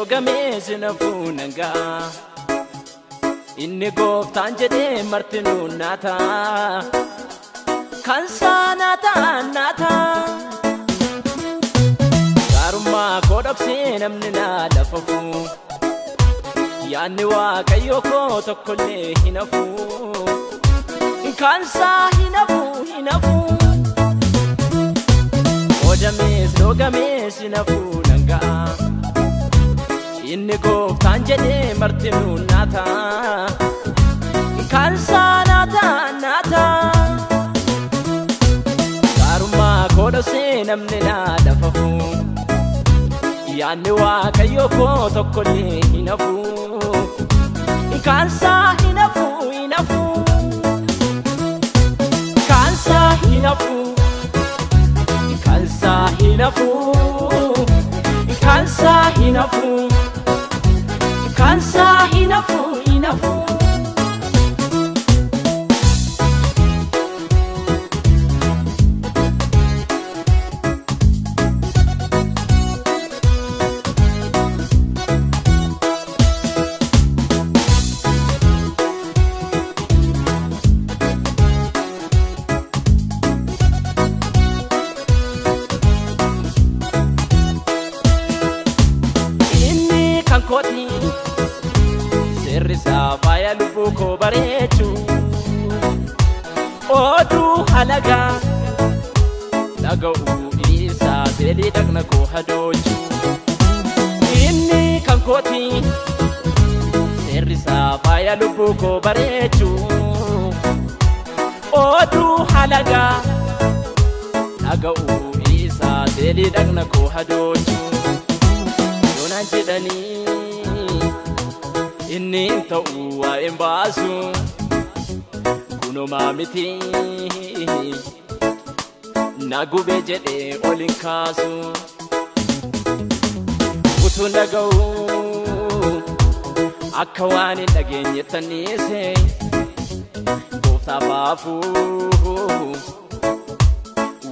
loogamee sinafuu nangaa inni gooftaan jedhee martinuu naata kansaa naata gaarummaa koo dhoksee namni naa lafafu yaanni waaqayyoo koo tokkollee hin hafu kansaa hin hafu odamees loogamees hin hafu nangaa inni gooftaan jedhee martinuu naata kansaa naata gaarummaa koo dhoksee namni naa lafafu yaanni waaqayyoo koo tokkollee hin hafu kansaa hin hafu kansaa hin hafu kansaa hin hafu kansaa hin hafu kansaa hin hafu Koti serisa faya lubbuu koo bareechu oduu halaga dhaga'uu isaa seelii dhagna koo hadoochu inni kan kooti serisa faya lubbuu koo bareechu oduu halaga dhaga'uu isaa seelii dhagna koo hadoochu yoonaan jedhanii inni ta'uu waa'een baasu kunumaa miti na gube jedhee ol hin kaasu utuu dhaga'uu akka waan hin dhageenyettaniise gooftaaf haafuu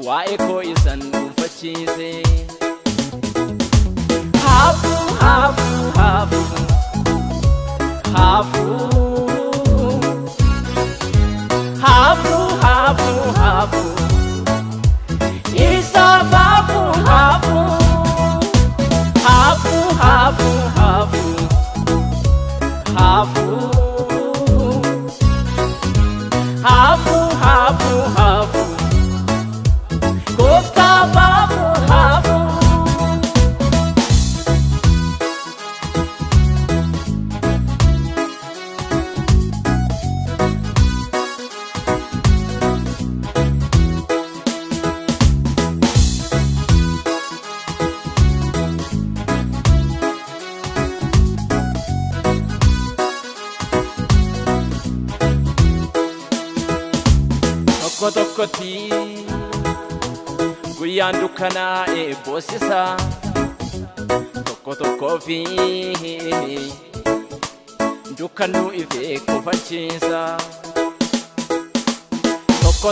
waa'ee koo isan dhuunfachiise haafuu isaaf haafuu gooftaaf haafuu tokkotti guyyaan dukkanaa eebboosisa tokko fi dukkannuu ifee kofalchiisa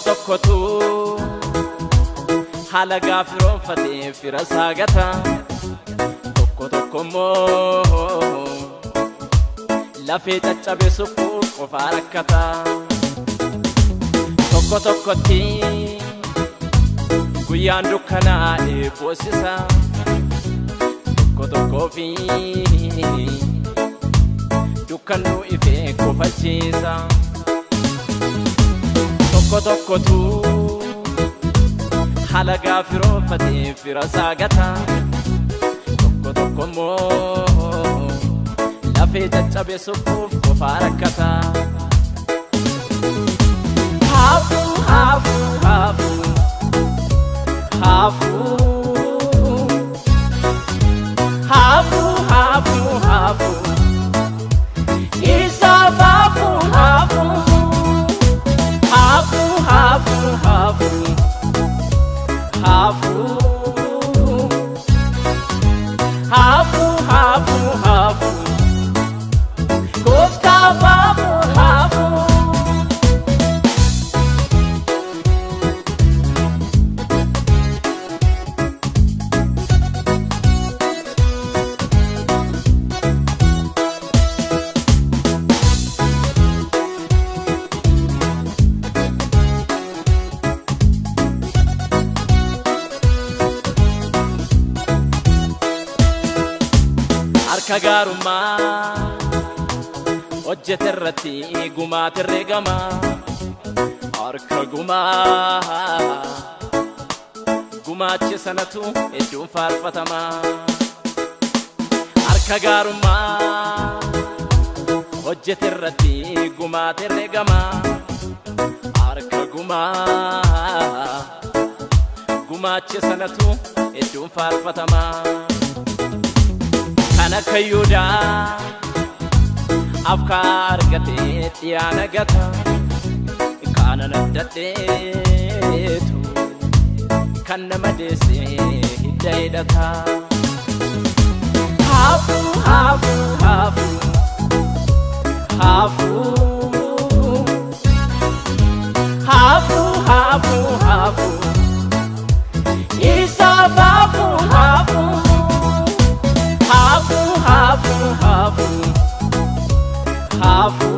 tokkotu haala gaafiroonfatee fira saagata tokko immoo lafee caccabe suphuuf qofaa rakkata tokkotti guyyaan dukkanaa eebboosisa tokko fi dukkannuu ifee kofalchiisa tokkotu haala gaafiroonfatee fira saagata tokko immoo lafee caccabe suphuuf qofaa rakkata isaaf haafuu gooftaaf haafuu harka gaarummaa hojjete irratti gumaate herregama harka gumaache sanatu hedduun faarfatama harka gaarummaa hojjete irratti gumaate herregama harka gumaache sanatu hedduun faarfatama kana kayyuda afkaar gate tiyaana gata kana naddeetu kan nama deesse hiddaydata hafu hafu hafu hafu hafu hafu hafu isa hafu hafu hafu hafu hafu hafu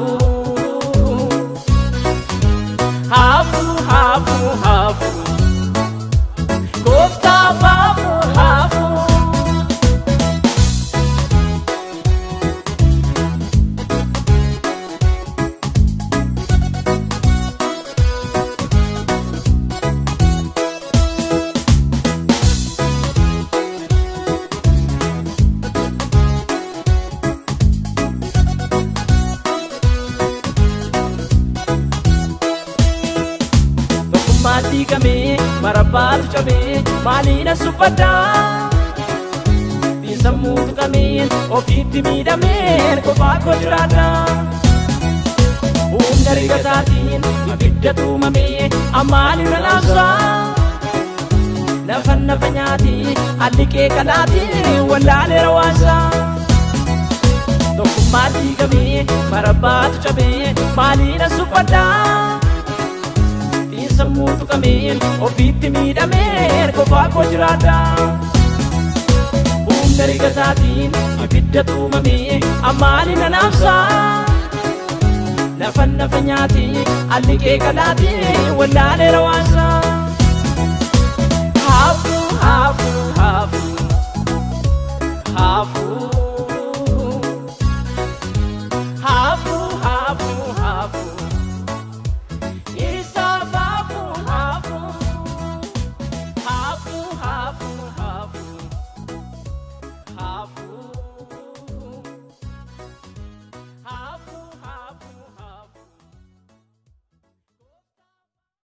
hafu hafu hafu kofta hafu hafu Matikame marabatu chabe malina supata bisamu tukame ofiti midame ko bako jrada umdari gatatin abidda tumame amali ranasa nafanna fanyati alike kalati wandale rawasa matikame marabatu chabe malina supata samutu kamen ofiti midame ko bako jrada umdari gatatin abidda tumame amali nanafsa nafanna fanyati alike kalati wandale rawasa